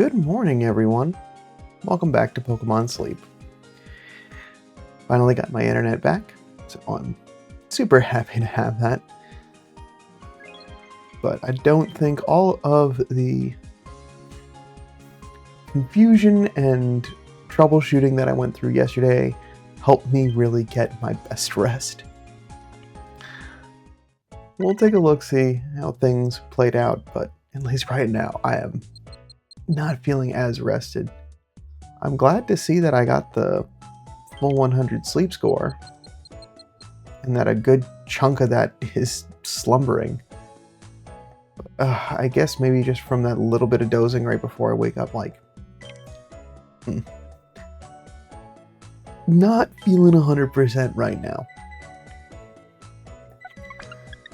Good morning, everyone. Welcome back to Pokemon Sleep. Finally got my internet back, so I'm super happy to have that. But I don't think all of the confusion and troubleshooting that I went through yesterday helped me really get my best rest. We'll take a look, see how things played out, but at least right now I am not feeling as rested. I'm glad to see that I got the full 100 sleep score and that a good chunk of that is slumbering. I guess maybe just from that little bit of dozing right before I wake up, not feeling 100% right now.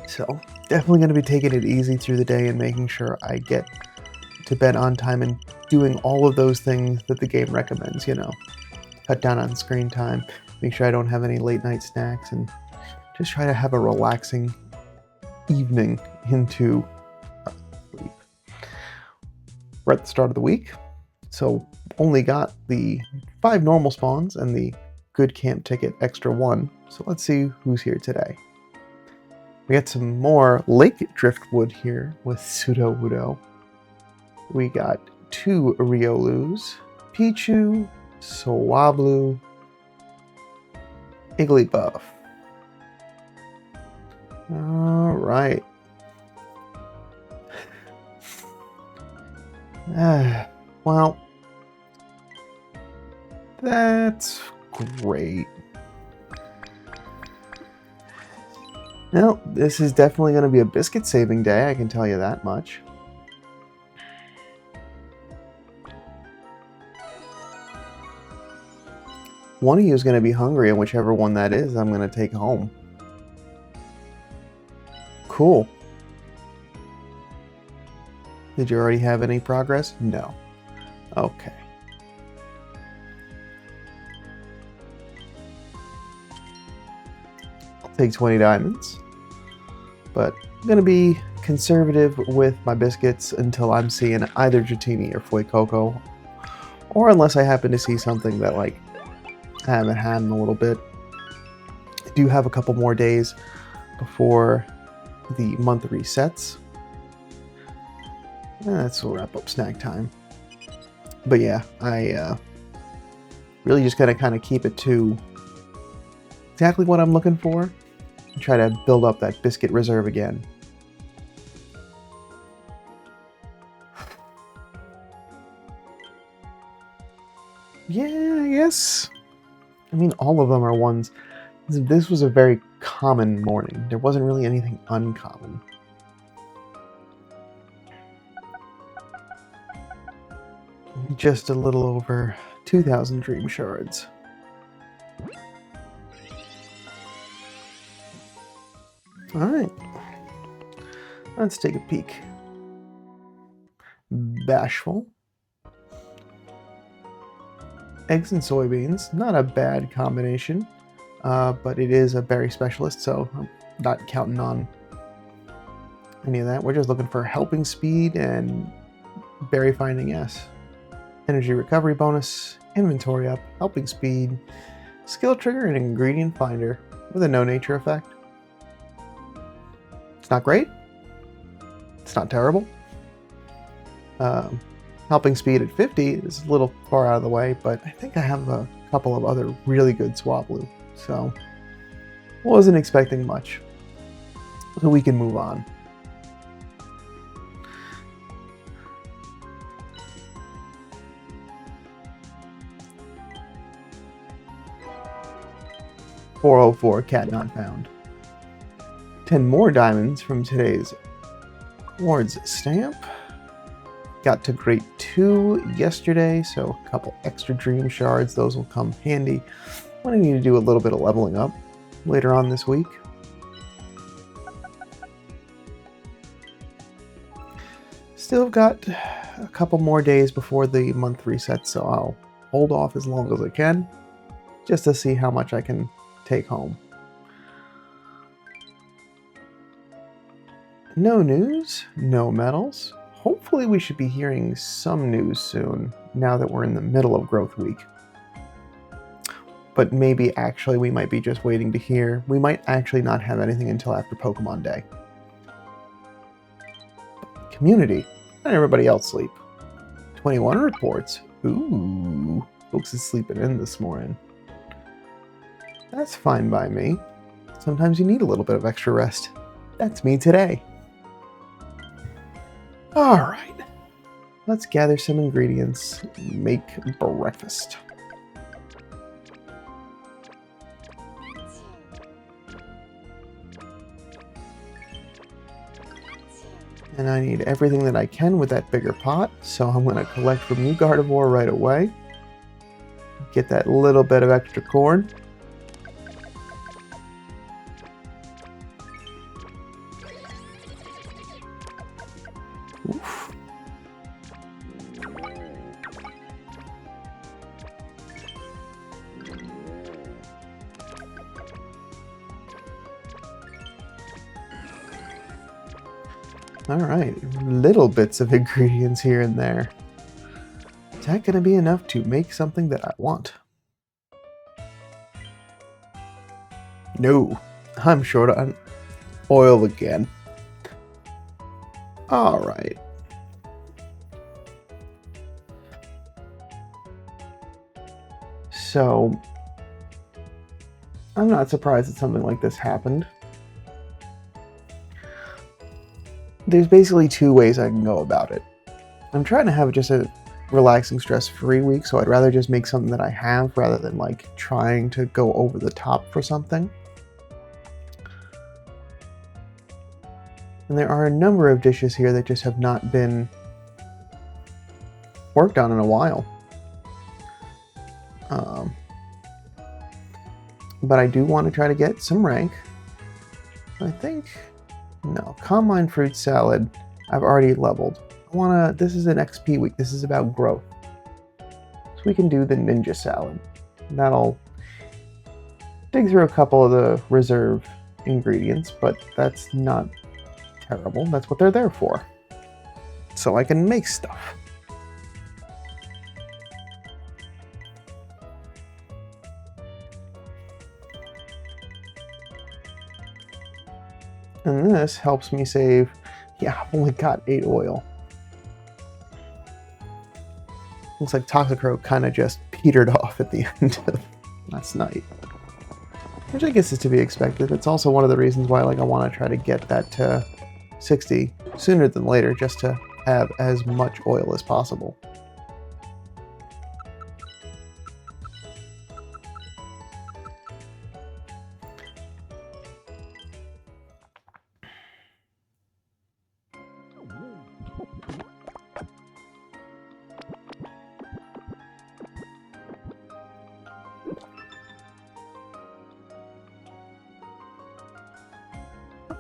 So definitely going to be taking it easy through the day and making sure I get to bed on time and doing all of those things that the game recommends, cut down on screen time, make sure I don't have any late night snacks, and just try to have a relaxing evening into sleep. We're at the start of the week, so only got the 5 normal spawns and the good camp ticket extra 1, so let's see who's here today. We got some more lake driftwood here with Sudowoodo. We got 2 Riolus, Pichu, Swablu, Igglybuff. Alright. Well, that's great. Now, this is definitely going to be a biscuit saving day, I can tell you that much. One of you is going to be hungry, and whichever one that is, I'm going to take home. Cool. Did you already have any progress? No. Okay. I'll take 20 diamonds. But I'm going to be conservative with my biscuits until I'm seeing either Dratini or Fuecoco. Or unless I happen to see something that, I haven't had in a little bit. I do have a couple more days before the month resets. That's a wrap up snack time. But yeah, I really just gotta kind of keep it to exactly what I'm looking for and try to build up that biscuit reserve again. Yeah, I guess. I mean, all of them are ones. This was a very common morning. There wasn't really anything uncommon. Just a little over 2,000 dream shards. Alright. Let's take a peek. Bashful. Eggs and soybeans, not a bad combination, but it is a berry specialist, so I'm not counting on any of that. We're just looking for helping speed and berry finding S. Energy recovery bonus, inventory up, helping speed, skill trigger, and ingredient finder with a no nature effect. It's not great. It's not terrible. Helping speed at 50 is a little far out of the way, but I think I have a couple of other really good Swablu, so wasn't expecting much. So we can move on. $404 cat not found. 10 more diamonds from today's rewards stamp. Got to grade 2 yesterday, so a couple extra dream shards. Those will come handy when I need to do a little bit of leveling up later on this week. Still got a couple more days before the month resets, so I'll hold off as long as I can just to see how much I can take home. No news, no medals. hopefully we should be hearing some news soon, now that we're in the middle of Growth Week. But maybe actually we might be just waiting to hear. We might actually not have anything until after Pokemon Day. Community. Let everybody else sleep. 21 reports. Ooh. Folks is sleeping in this morning. That's fine by me. Sometimes you need a little bit of extra rest. That's me today. Alright. Let's gather some ingredients. Make breakfast. And I need everything that I can with that bigger pot, so I'm going to collect from you, Gardevoir, right away. Get that little bit of extra corn. Oof. Alright, little bits of ingredients here and there. Is that going to be enough to make something that I want? No, I'm short on oil again. Alright. So, I'm not surprised that something like this happened. There's basically two ways I can go about it. I'm trying to have just a relaxing, stress-free week, so I'd rather just make something that I have rather than like trying to go over the top for something. And there are a number of dishes here that just have not been worked on in a while. But I do want to try to get some rank. I think... No, Combine Fruit Salad, I've already leveled. This is an XP week, this is about growth. So we can do the Ninja Salad. That'll dig through a couple of the reserve ingredients, but that's not terrible. That's what they're there for. So I can make stuff. And this helps me save, yeah, I've only got 8 oil. Looks like Toxicroak kind of just petered off at the end of last night. Which I guess is to be expected. It's also one of the reasons why I want to try to get that to 60 sooner than later, just to have as much oil as possible.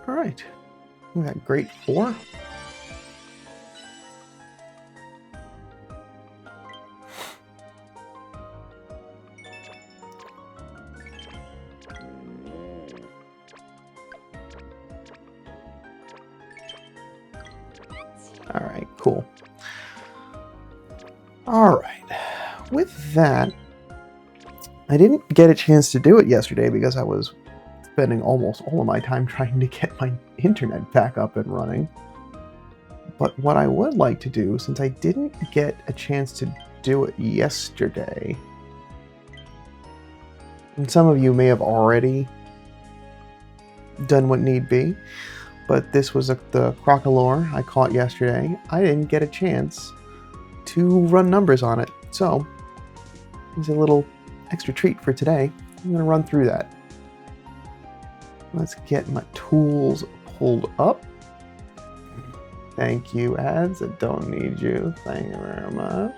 Alright, we got grade 4. Alright, cool. Alright, with that, I didn't get a chance to do it yesterday because I was spending almost all of my time trying to get my internet back up and running. But what I would like to do, since I didn't get a chance to do it yesterday, and some of you may have already done what need be, but this was the Crocolore I caught yesterday. I didn't get a chance to run numbers on it, so it's a little extra treat for today. I'm going to run through that. Let's get my tools pulled up. Thank you, ads. I don't need you. Thank you very much.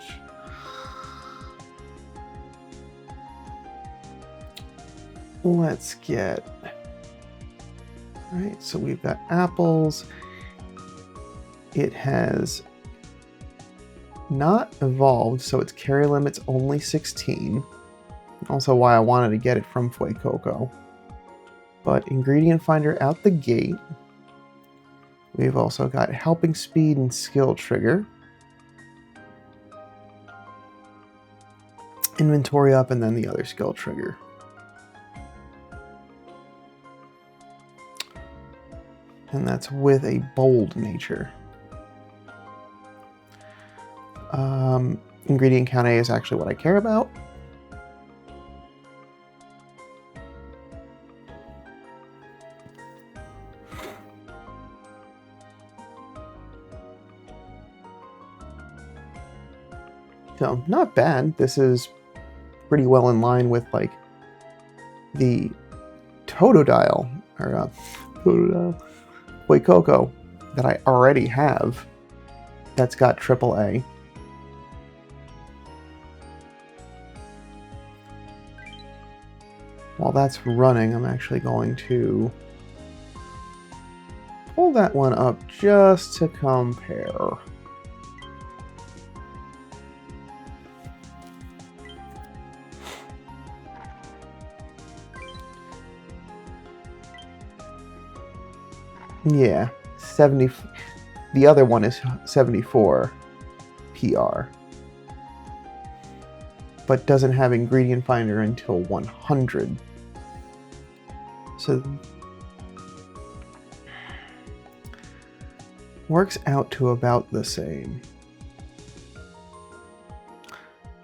Let's get... Alright, so we've got apples. It has not evolved, so its carry limit's only 16. Also why I wanted to get it from Fuecoco. But ingredient finder out the gate. We've also got helping speed and skill trigger. Inventory up and then the other skill trigger. And that's with a bold nature. Ingredient count A is actually what I care about. So, not bad. This is pretty well in line with like the Totodile or Fuecoco that I already have. That's got AAA. While that's running, I'm actually going to pull that one up just to compare. Yeah, 70. The other one is 74 PR, but doesn't have ingredient finder until 100. So works out to about the same.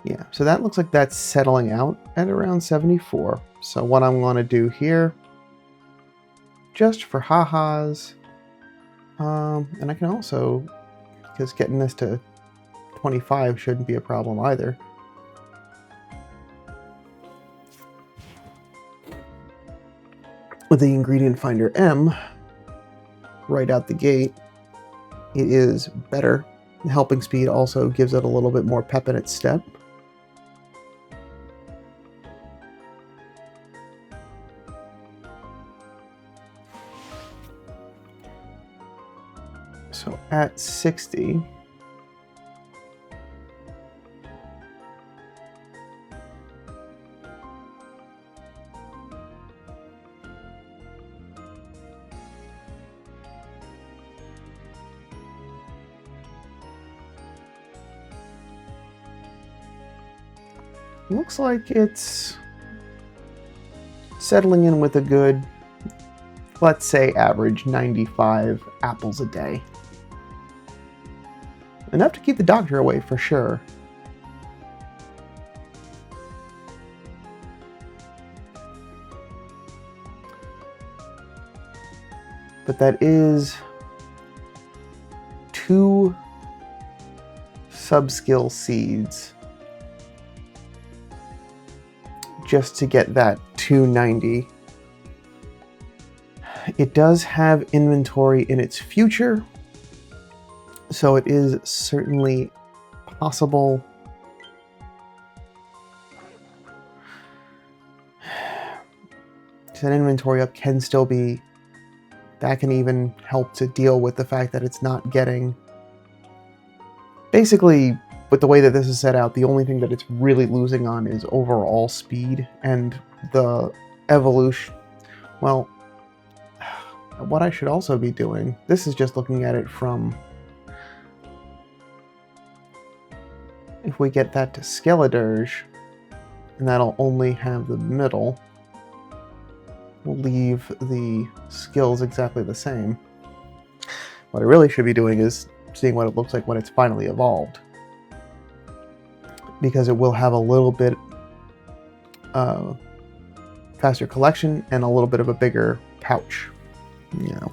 Yeah, so that looks like that's settling out at around 74. So what I'm going to do here, just for ha-has, and I can also, because getting this to 25 shouldn't be a problem either. With the ingredient finder M, right out the gate, it is better. The helping speed also gives it a little bit more pep in its step. So at 60, looks like it's settling in with a good, let's say, average 95 apples a day. Enough to keep the doctor away for sure. But that is 2 sub-skill seeds just to get that 290. It does have inventory in its future, so it is certainly possible that inventory up can still be, that can even help to deal with the fact that it's not getting, basically with the way that this is set out, the only thing that it's really losing on is overall speed, and the evolution, well, what I should also be doing, this is just looking at it from, if we get that to Skeledirge, and that'll only have the middle, we'll leave the skills exactly the same. What I really should be doing is seeing what it looks like when it's finally evolved, because it will have a little bit faster collection and a little bit of a bigger pouch, you know.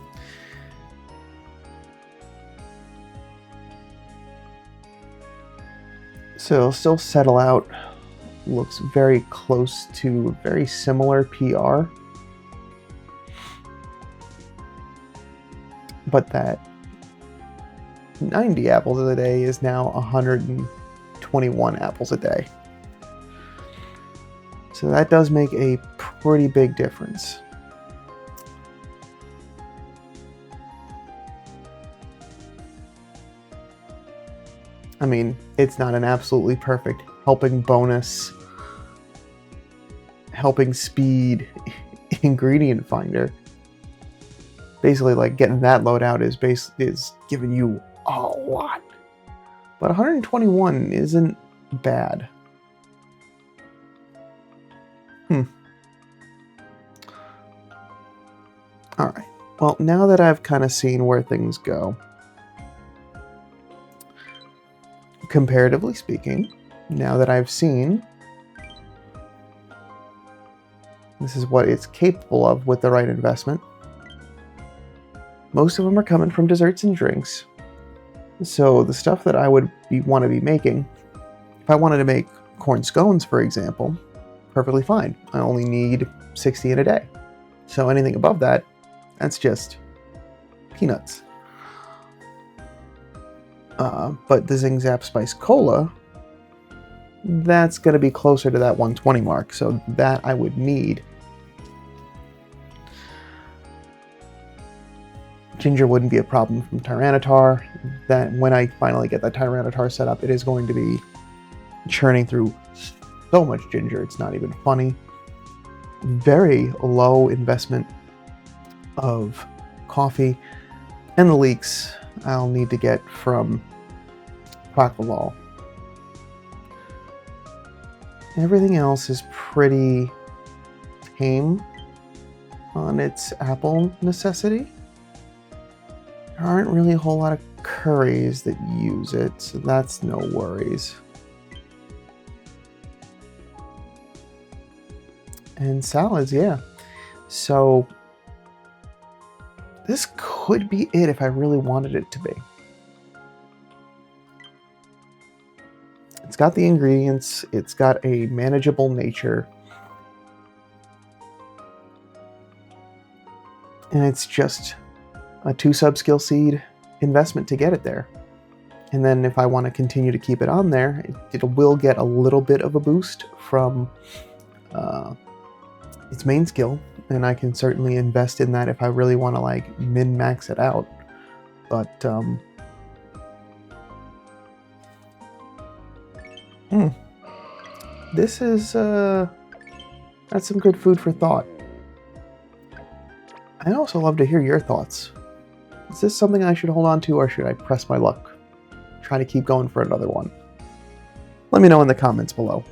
So it'll still settle out, looks very close to very similar PR, but that 90 apples a day is now 121 apples a day. So that does make a pretty big difference. I mean, it's not an absolutely perfect helping bonus, helping speed ingredient finder, basically like getting that load out is giving you a lot. But 121 isn't bad. Alright, well, now that I've kind of seen where things go, comparatively speaking, now that I've seen this is what it's capable of with the right investment, most of them are coming from desserts and drinks. So the stuff that I would want to be making, if I wanted to make corn scones, for example, perfectly fine. I only need 60 in a day. So anything above that, that's just peanuts. But the Zing Zap Spice Cola, that's going to be closer to that 120 mark. So that I would need. Ginger wouldn't be a problem from Tyranitar. That when I finally get that Tyranitar set up, it is going to be churning through so much ginger, it's not even funny. Very low investment of coffee, and the leeks I'll need to get from Quackleval. Everything else is pretty tame on its apple necessity. There aren't really a whole lot of curries that use it, so that's no worries. And salads, yeah. So this could be it if I really wanted it to be. It's got the ingredients, it's got a manageable nature, and it's just a 2 sub-skill seed investment to get it there. And then if I want to continue to keep it on there, it will get a little bit of a boost from its main skill, and I can certainly invest in that if I really want to like min-max it out. But this is that's some good food for thought. I'd also love to hear your thoughts. Is this something I should hold on to, or should I press my luck? Try to keep going for another one. Let me know in the comments below.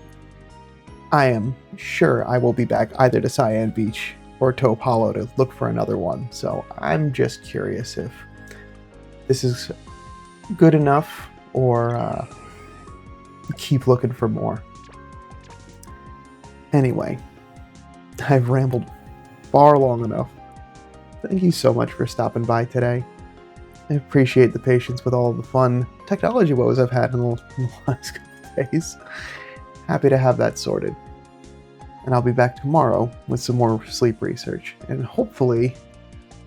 I am sure I will be back either to Cyan Beach or Taupe Hollow to look for another one, so I'm just curious if this is good enough or keep looking for more. Anyway, I've rambled far long enough. Thank you so much for stopping by today. I appreciate the patience with all the fun technology woes I've had in the last couple days. Happy to have that sorted. And I'll be back tomorrow with some more sleep research, and hopefully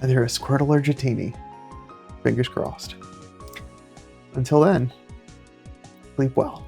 either a Squirtle or Dratini. Fingers crossed. Until then, sleep well.